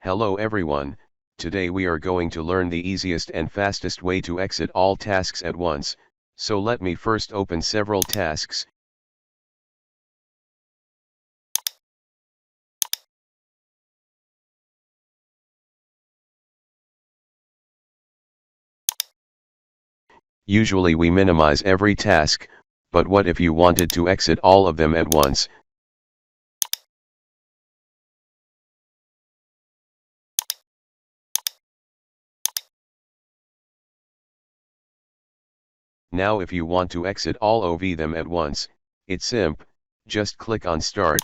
Hello everyone, today we are going to learn the easiest and fastest way to exit all tasks at once, so let me first open several tasks. Usually we minimize every task, but what if you wanted to exit all of them at once? Now if you want to exit all of them at once, it's simple, just click on Start,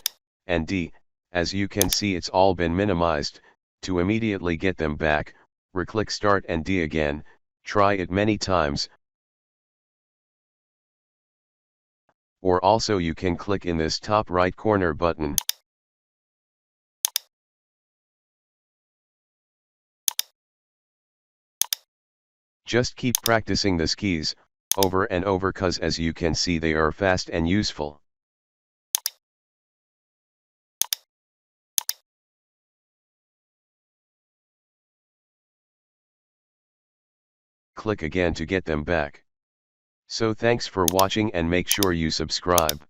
and D, as you can see it's all been minimized. To immediately get them back, re-click Start and D again, try it many times. Or also you can click in this top right corner button. Just keep practicing these keys, over and over cause as you can see they are fast and useful. Click again to get them back. So thanks for watching and make sure you subscribe.